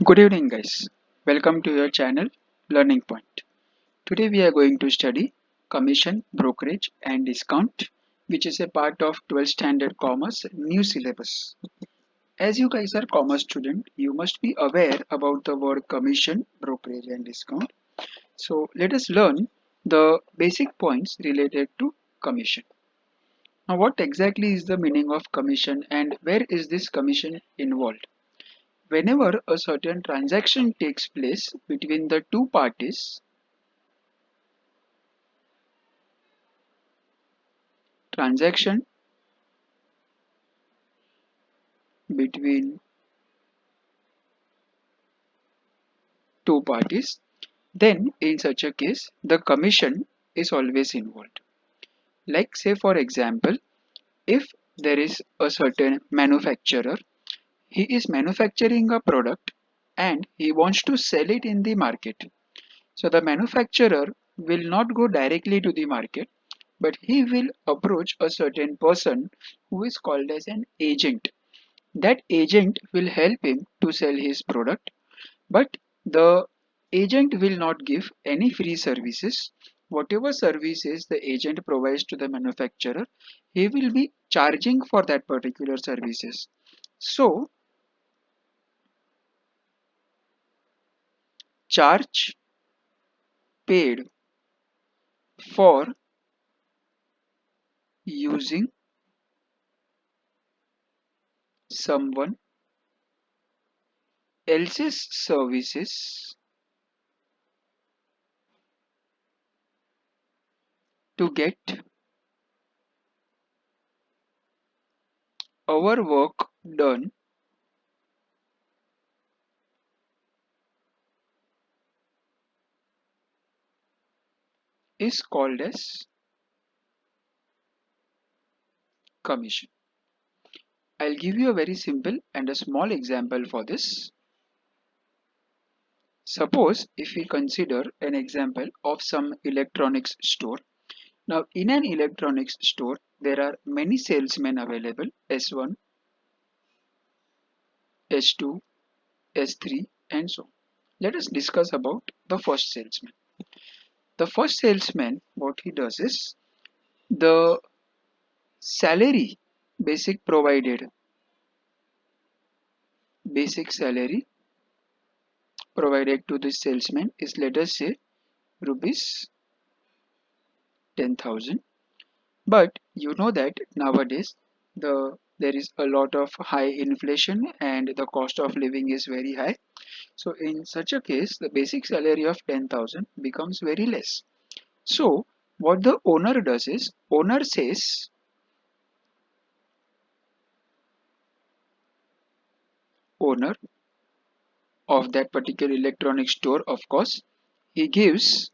Good evening guys. Welcome to your channel Learning Point. Today we are going to study commission, brokerage and discount, which is a part of 12th standard commerce new syllabus. As you guys are commerce student, you must be aware about the word commission, brokerage and discount. So let us learn the basic points related to commission. Now what exactly is the meaning of commission and where is this commission involved? Whenever a certain transaction takes place between the two parties, transaction between two parties, then in such a case, the commission is always involved. Like say for example, if there is a certain manufacturer, he is manufacturing a product and he wants to sell it in the market. So the manufacturer will not go directly to the market, but he will approach a certain person who is called as an agent. That agent will help him to sell his product, but the agent will not give any free services. Whatever services the agent provides to the manufacturer, he will be charging for that particular services. So charge paid for using someone else's services to get our work done is called as commission. I'll give you a very simple and a small example for this. Suppose if we consider an example of some electronics store. Now in an electronics store, there are many salesmen available, S1, S2, S3 and so on. Let us discuss about the first salesman. The first salesman, what he does is the salary basic salary provided to the salesman is, let us say, rupees 10,000. But you know that nowadays there is a lot of high inflation and the cost of living is very high. So in such a case, the basic salary of 10,000 becomes very less. So what the owner does is, owner says, owner of that particular electronic store, of course, he gives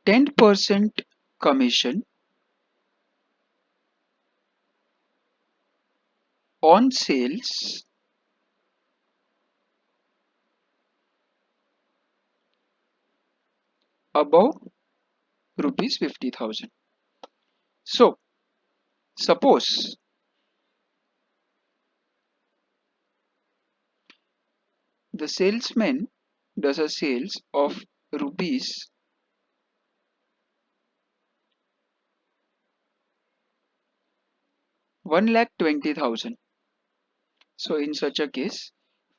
10% commission on sales above rupees 50,000. So suppose the salesman does a sales of rupees 1,20,000. So in such a case,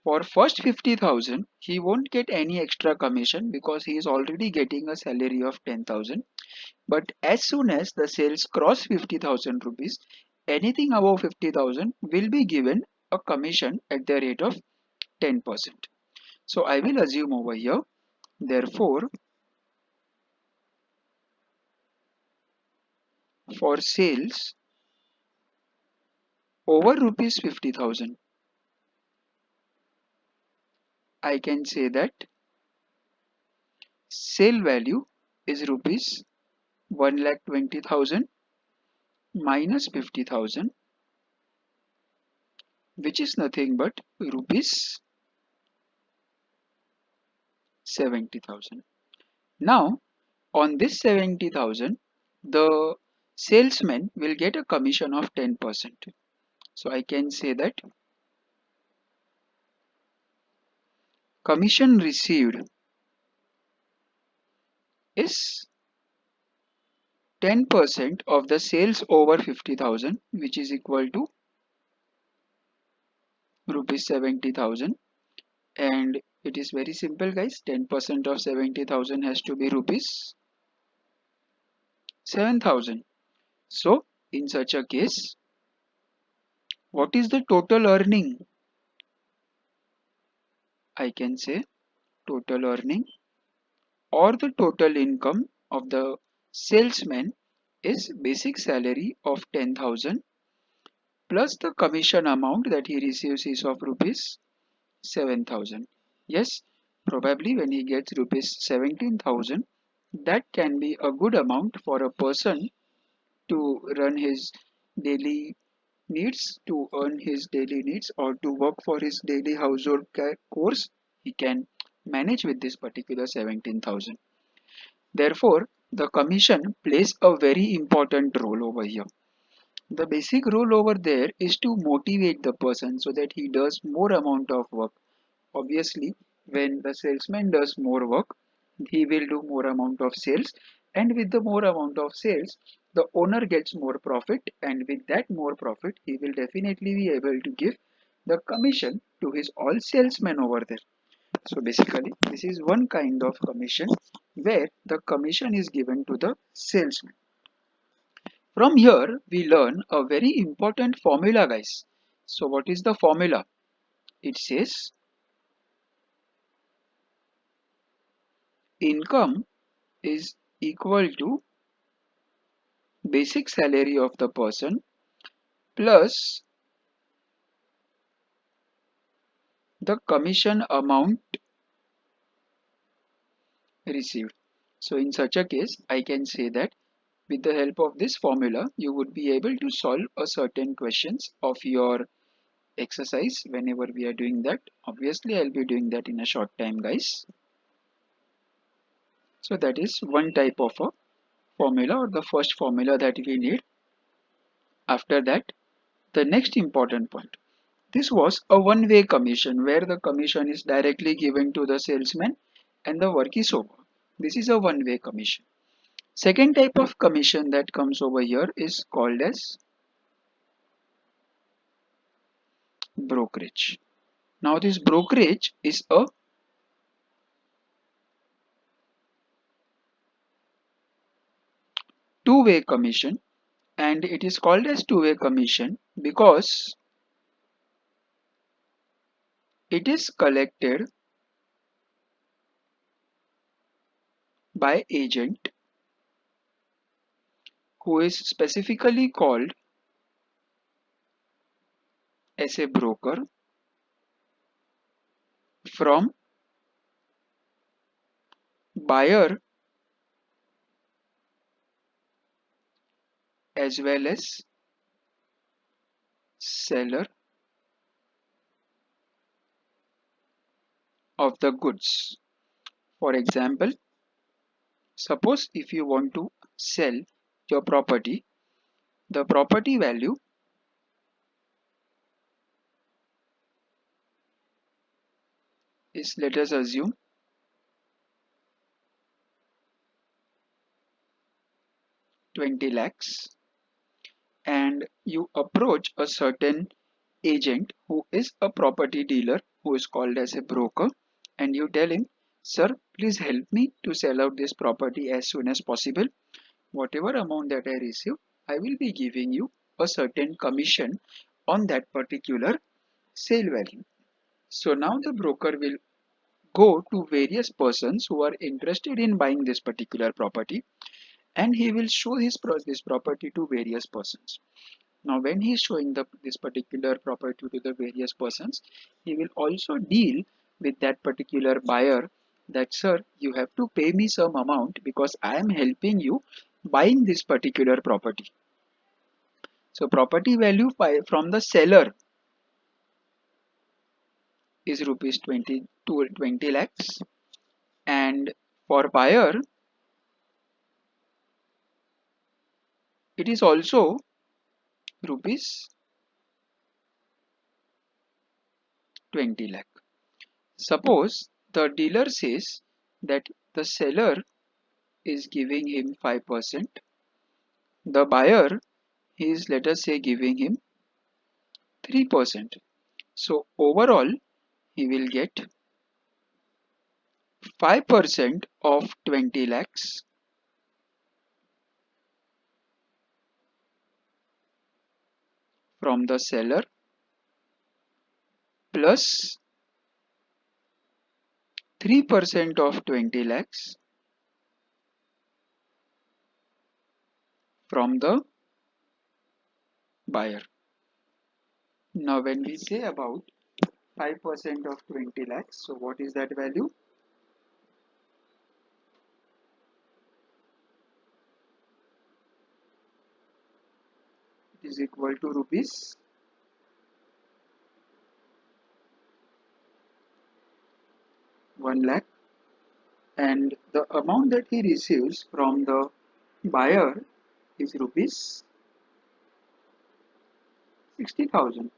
for first 50,000, he won't get any extra commission because he is already getting a salary of 10,000. But as soon as the sales cross 50,000 rupees, anything above 50,000 will be given a commission at the rate of 10%. So I will assume over here, therefore, for sales over rupees 50,000, I can say that sale value is rupees 1,20,000 minus 50,000, which is nothing but rupees 70,000. Now on this 70,000, the salesman will get a commission of 10%. So I can say that commission received is 10% of the sales over 50,000, which is equal to rupees 70,000. And it is very simple, guys. 10% of 70,000 has to be rupees 7,000. So in such a case, what is the total earning? I can say total earning or the total income of the salesman is basic salary of 10,000 plus the commission amount that he receives is of rupees 7,000. Yes, probably when he gets rupees 17,000, that can be a good amount for a person to run his daily needs, to earn his daily needs, or to work for his daily household course. He can manage with this particular 17,000. Therefore, the commission plays a very important role over here. The basic role over there is to motivate the person so that he does more amount of work. Obviously, when the salesman does more work, he will do more amount of sales, and with the more amount of sales, the owner gets more profit, and with that more profit, he will definitely be able to give the commission to his all salesmen over there. So basically, this is one kind of commission where the commission is given to the salesman. From here, we learn a very important formula, guys. So what is the formula? It says income is equal to basic salary of the person plus the commission amount received. So in such a case, I can say that with the help of this formula, you would be able to solve a certain questions of your exercise whenever we are doing that. Obviously, I'll be doing that in a short time, guys. So that is one type of a formula, or the first formula that we need. After that, the next important point. This was a one-way commission where the commission is directly given to the salesman and the work is over. This is a one-way commission. Second type of commission that comes over here is called as brokerage. Now this brokerage is a two-way commission, and it is called as two-way commission because it is collected by agent who is specifically called as a broker from buyer as well as seller of the goods. For example, suppose if you want to sell your property, the property value is, let us assume, 20 lakhs, and you approach a certain agent who is a property dealer who is called as a broker, and you tell him, sir, please help me to sell out this property as soon as possible. Whatever amount that I receive, I will be giving you a certain commission on that particular sale value. So now the broker will go to various persons who are interested in buying this particular property, and he will show this property to various persons. Now when he is showing this particular property to the various persons, he will also deal with that particular buyer that, sir, you have to pay me some amount because I am helping you buying this particular property. So property value from the seller is rupees 20 to 20 lakhs, and for buyer it is also rupees 20 lakh. Suppose the dealer says that the seller is giving him 5%, the buyer is, let us say, giving him 3%. So overall he will get 5% of 20 lakhs from the seller plus 3% of 20 lakhs from the buyer. Now when we say about 5% of 20 lakhs, so what is that value? It is equal to rupees 1 lakh, and the amount that he receives from the buyer is rupees 60,000.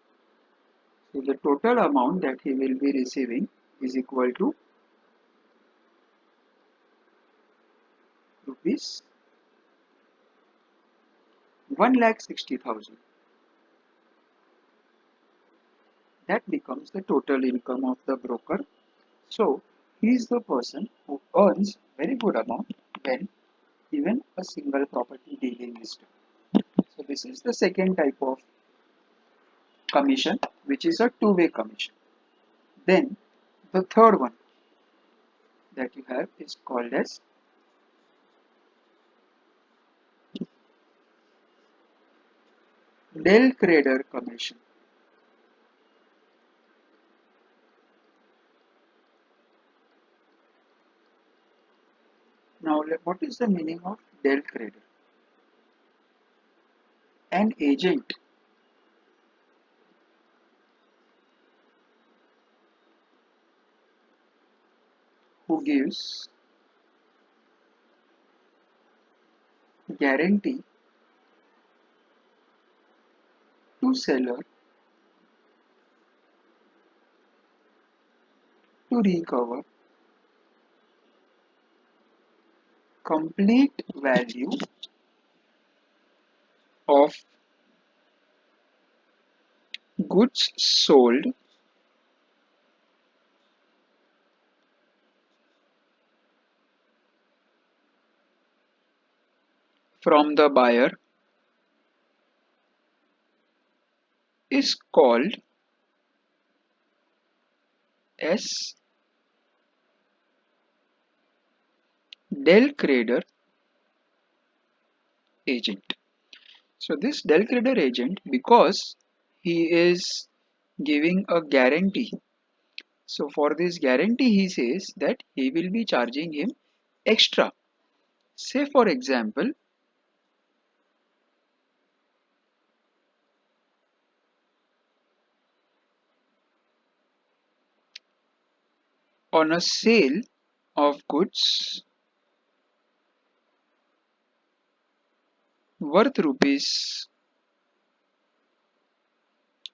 So the total amount that he will be receiving is equal to rupees 1,60,000. That becomes the total income of the broker. So he is the person who earns very good amount when even a single property dealing is done. So this is the second type of commission, which is a two-way commission. Then the third one that you have is called as Dell Kreider commission. Now what is the meaning of Dell Kreider? An agent who gives guarantee to seller to recover complete value of goods sold from the buyer is called as Dell Kreider agent. So this Dell Kreider agent, because he is giving a guarantee, so for this guarantee he says that he will be charging him extra. Say for example, on a sale of goods worth rupees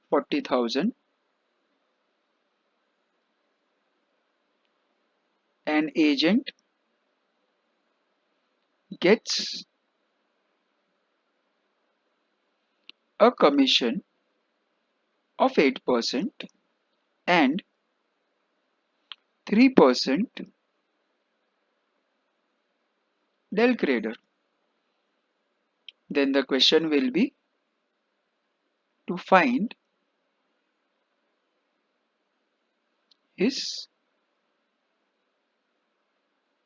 40,000, an agent gets a commission of 8% and 3% Dell Kreider. Then the question will be to find his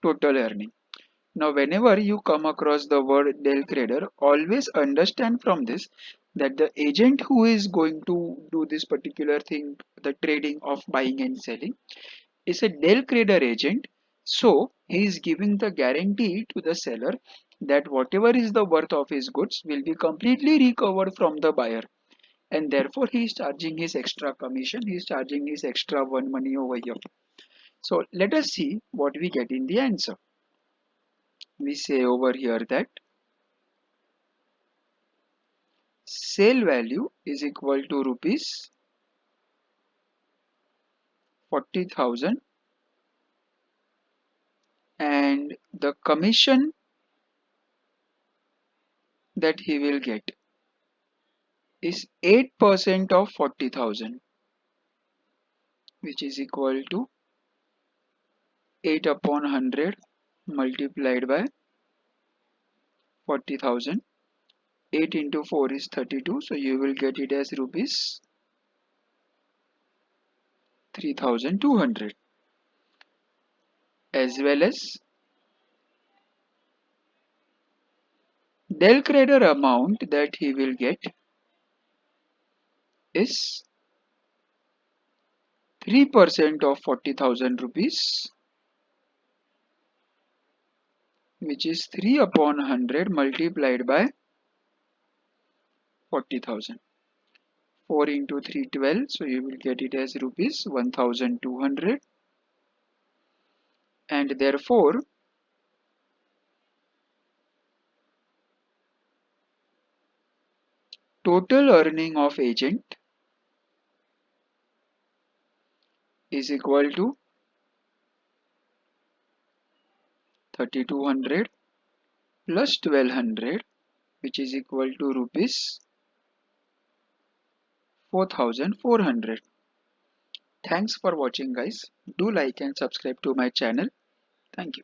total earning. Now whenever you come across the word Dell Kreider, always understand from this that the agent who is going to do this particular thing, the trading of buying and selling, is a Dell Kreider agent. So he is giving the guarantee to the seller that whatever is the worth of his goods will be completely recovered from the buyer, and therefore he is charging his extra commission, he is charging his extra one money over here. So let us see what we get in the answer. We say over here that sale value is equal to rupees 40,000 and the commission that he will get is 8% of 40,000, which is equal to 8 upon 100 multiplied by 40,000. 8 into 4 is 32, so you will get it as rupees 3,200, as well as Dell Kreider amount that he will get is 3% of 40,000 rupees, which is 3 upon 100 multiplied by 40,000. 4 into 3, 12, so you will get it as rupees 1,200, and therefore total earning of agent is equal to 3,200 plus 1,200, which is equal to rupees 4,400. Thanks for watching, guys. Do like and subscribe to my channel. Thank you.